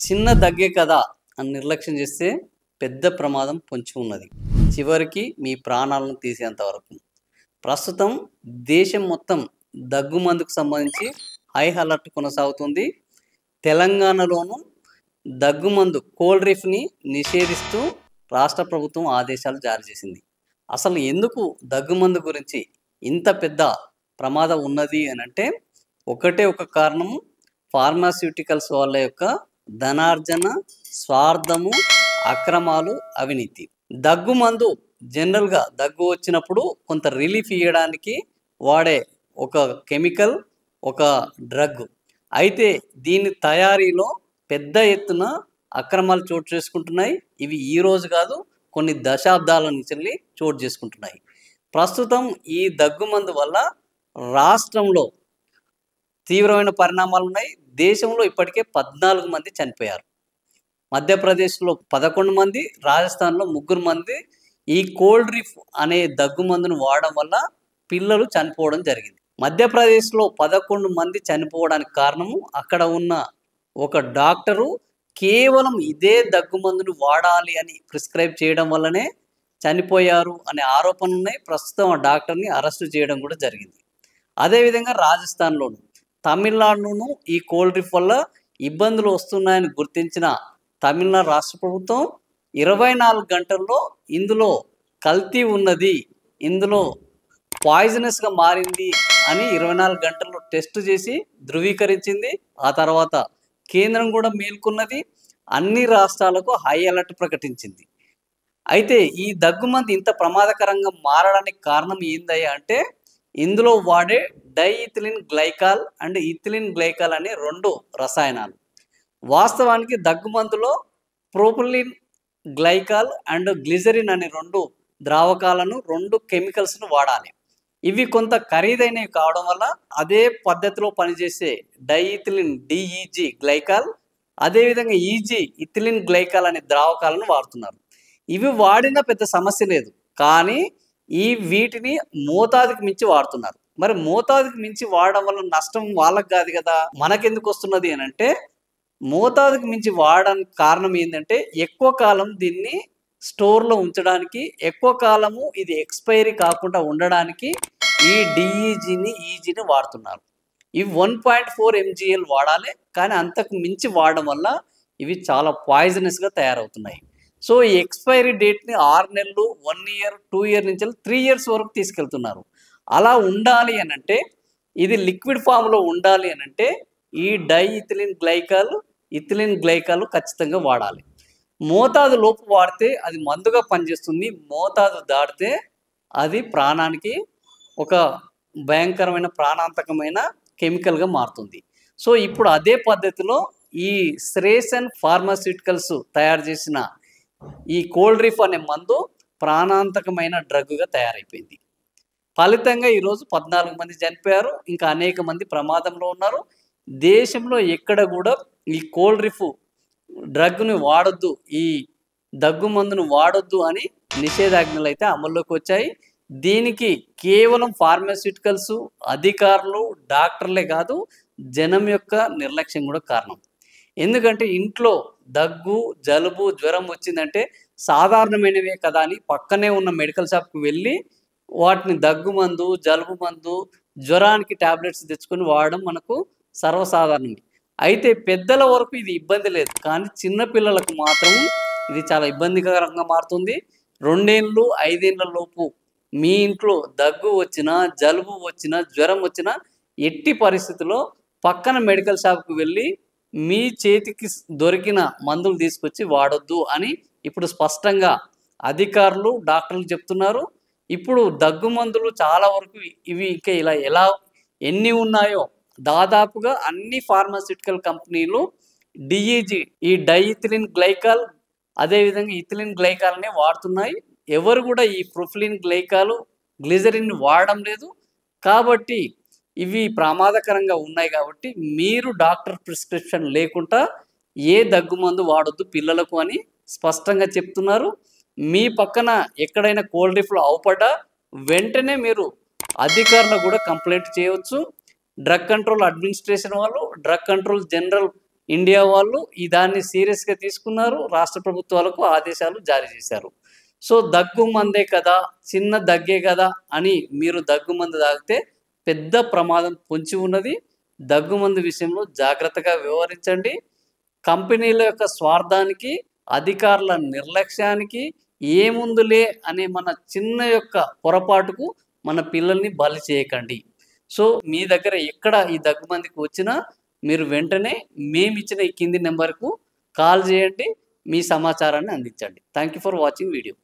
చిన్న దగ్గే కదా అని నిర్లక్ష్యం చేస్తే పెద్ద ప్రమాదం పొంచి ఉన్నది. చివరికి మీ ప్రాణాలను తీసేంత వరకు. ప్రస్తుతం దేశం మొత్తం దగ్గు మందుకు సంబంధించి హై అలర్ట్ కొనసాగుతుంది. తెలంగాణలోనూ దగ్గుమందు కోల్డ్ రిఫ్ని నిషేధిస్తూ రాష్ట్ర ప్రభుత్వం ఆదేశాలు జారీ చేసింది. అసలు ఎందుకు దగ్గుమందు గురించి ఇంత పెద్ద ప్రమాదం ఉన్నది అని అంటే ఒకటే ఒక కారణం, ఫార్మాస్యూటికల్స్ వాళ్ళ యొక్క ధనార్జన, స్వార్థము, అక్రమాలు, అవినీతి. దగ్గుమందు జనరల్గా దగ్గు వచ్చినప్పుడు కొంత రిలీఫ్ ఇవ్వడానికి వాడే ఒక కెమికల్, ఒక డ్రగ్. అయితే దీని తయారీలో పెద్ద ఎత్తున అక్రమాలు చోటు చేసుకుంటున్నాయి. ఇవి ఈ రోజు కాదు, కొన్ని దశాబ్దాల నుంచి చోటు చేసుకుంటున్నాయి. ప్రస్తుతం ఈ దగ్గుమందు వల్ల రాష్ట్రంలో తీవ్రమైన పరిణామాలు ఉన్నాయి. దేశంలో ఇప్పటికే 14 మంది చనిపోయారు. మధ్యప్రదేశ్లో 11 మంది, రాజస్థాన్లో 3 మంది ఈ కోల్డ్ రిఫ్ అనే దగ్గుమందును వాడడం వల్ల పిల్లలు చనిపోవడం జరిగింది. మధ్యప్రదేశ్లో 11 మంది చనిపోవడానికి కారణము అక్కడ ఉన్న ఒక డాక్టరు కేవలం ఇదే దగ్గుమందును వాడాలి అని ప్రిస్క్రైబ్ చేయడం వల్లనే చనిపోయారు అనే ఆరోపణలు ఉన్నాయి. ప్రస్తుతం ఆ డాక్టర్ని అరెస్టు చేయడం కూడా జరిగింది. అదేవిధంగా రాజస్థాన్లోను, తమిళనాడులోనూ ఈ కోల్డ్ రిఫ్ వల్ల ఇబ్బందులు వస్తున్నాయని గుర్తించిన తమిళనాడు రాష్ట్ర ప్రభుత్వం 24 గంటల్లో ఇందులో కల్తీ ఉన్నది, ఇందులో పాయిజనస్గా మారింది అని 24 గంటల్లో టెస్ట్ చేసి ధృవీకరించింది. ఆ తర్వాత కేంద్రం కూడా మేల్కొన్నది, అన్ని రాష్ట్రాలకు హై అలర్ట్ ప్రకటించింది. అయితే ఈ దగ్గుమంది ఇంత ప్రమాదకరంగా మారడానికి కారణం ఏందయ్యా అంటే ఇందులో వాడే diethylene glycol and ethylene glycol అనే 2 రసాయనాలు. వాస్తవానికి దగ్గుమందులో ప్రోపిలిన్ గ్లైకాల్ అండ్ గ్లిజరిన్ అనే 2 ద్రావకాలను, 2 కెమికల్స్ను వాడాలి. ఇవి కొంత ఖరీదైనవి కావడం వల్ల అదే పద్ధతిలో పనిచేసే డైఇథిలిన్ డిఈజీ గ్లైకాల్, అదేవిధంగా ఈజీ ఇథిలిన్ గ్లైకాల్ అనే ద్రావకాలను వాడుతున్నారు. ఇవి వాడినా పెద్ద సమస్య లేదు, కానీ వీటిని మోతాదుకి మించి వాడుతున్నారు. మరి మోతాదుకి మించి వాడడం వల్ల నష్టం వాళ్ళకి కాదు కదా, మనకెందుకు వస్తున్నది అని అంటే మోతాదుకి మించి వాడడానికి కారణం ఏంటంటే ఎక్కువ కాలం దీన్ని స్టోర్లో ఉంచడానికి, ఎక్కువ కాలము ఇది ఎక్స్పైరీ కాకుండా ఉండడానికి ఈ డిఈజీని, ఈజీని వాడుతున్నారు. ఇవి 1.4 mgl వాడాలి, కానీ అంతకు మించి వాడడం వల్ల ఇవి చాలా పాయిజనస్గా తయారవుతున్నాయి. సో ఈ ఎక్స్పైరీ డేట్ని 6 నెలలు, 1 year, 2 year నుంచి 3 years వరకు తీసుకెళ్తున్నారు. అలా ఉండాలి అని అంటే, ఇది లిక్విడ్ ఫామ్లో ఉండాలి అని అంటే ఈ డైఇథిలిన్ గ్లైకాల్, ఇథిలిన్ గ్లైకాల్ ఖచ్చితంగా వాడాలి. మోతాదు లోపు వాడితే అది మందుగా పనిచేస్తుంది, మోతాదు దాటితే అది ప్రాణానికి ఒక భయంకరమైన ప్రాణాంతకమైన కెమికల్గా మారుతుంది. సో ఇప్పుడు అదే పద్ధతిలో ఈ శ్రేసన్ ఫార్మాస్యూటికల్స్ తయారు చేసిన ఈ కోల్డ్ రిఫ్ అనే మందు ప్రాణాంతకమైన డ్రగ్గా తయారైపోయింది. ఫలితంగా ఈరోజు 14 మంది చనిపోయారు, ఇంకా అనేక మంది ప్రమాదంలో ఉన్నారు. దేశంలో ఎక్కడ కూడా ఈ కోల్డ్ రిఫ్ డ్రగ్ను వాడొద్దు, ఈ దగ్గు మందును వాడొద్దు అని నిషేధాజ్ఞలు అయితే అమల్లోకి వచ్చాయి. దీనికి కేవలం ఫార్మాస్యూటికల్స్ అధికారులు, డాక్టర్లే కాదు, జనం యొక్క నిర్లక్ష్యం కూడా కారణం. ఎందుకంటే ఇంట్లో దగ్గు, జలుబు, జ్వరం వచ్చిందంటే సాధారణమైనవే కదా అని పక్కనే ఉన్న మెడికల్ షాప్కి వెళ్ళి వాటిని దగ్గు మందు, జలుబు మందు, జ్వరానికి ట్యాబ్లెట్స్ తెచ్చుకొని వాడడం మనకు సర్వసాధారణమే. అయితే పెద్దల వరకు ఇది ఇబ్బంది లేదు, కానీ చిన్నపిల్లలకు మాత్రం ఇది చాలా ఇబ్బందికరంగా మారుతుంది. 2 ఏళ్ళు, 5 ఏళ్ళ లోపు మీ ఇంట్లో దగ్గు వచ్చినా, జలుబు వచ్చినా, జ్వరం వచ్చినా ఎట్టి పరిస్థితుల్లో పక్కన మెడికల్ షాప్కి వెళ్ళి మీ చేతికి దొరికిన మందులు తీసుకొచ్చి వాడొద్దు అని ఇప్పుడు స్పష్టంగా అధికారులు, డాక్టర్లు చెప్తున్నారు. ఇప్పుడు దగ్గు మందులు చాలా వరకు ఇవి ఇంకా ఎలా ఎన్ని ఉన్నాయో దాదాపుగా అన్ని ఫార్మాస్యూటికల్ కంపెనీలు డిఈజీ, ఈ డైఇథిలిన్ గ్లైకాల్, అదేవిధంగా ఇథిలిన్ గ్లైకాల్నే వాడుతున్నాయి. ఎవరు కూడా ఈ ప్రొపిలిన్ గ్లైకాల్, గ్లిజరిన్ వాడడం లేదు. కాబట్టి ఇవి ప్రమాదకరంగా ఉన్నాయి. కాబట్టి మీరు డాక్టర్ ప్రిస్క్రిప్షన్ లేకుండా ఏ దగ్గుమందు వాడొద్దు పిల్లలకు అని స్పష్టంగా చెప్తున్నారు. మీ పక్కన ఎక్కడైనా కోల్డ్ రిఫ్లో అవపడ్డా వెంటనే మీరు అధికారులకు కూడా కంప్లైంట్ చేయవచ్చు. డ్రగ్ కంట్రోల్ అడ్మినిస్ట్రేషన్ వాళ్ళు, డ్రగ్ కంట్రోల్ జనరల్ ఇండియా వాళ్ళు ఈ దాన్ని సీరియస్గా తీసుకున్నారు. రాష్ట్ర ప్రభుత్వాలకు ఆదేశాలు జారీ చేశారు. సో దగ్గు మందే కదా, చిన్న దగ్గే కదా అని మీరు దగ్గు మందు తాగితే పెద్ద ప్రమాదం పొంచి ఉన్నది. దగ్గు మందు విషయంలో జాగ్రత్తగా వ్యవహరించండి. కంపెనీల యొక్క స్వార్థానికి, అధికారుల నిర్లక్ష్యానికి ఏముందులే అనే మన చిన్న యొక్క పొరపాటుకు మన పిల్లల్ని బలి చేయకండి. సో మీ దగ్గర ఎక్కడ ఈ దగ్గుమందికి వచ్చినా మీరు వెంటనే మేమిచ్చిన ఈ కింది నెంబర్కు కాల్ చేయండి, మీ సమాచారాన్ని అందించండి. Thank you for watching video.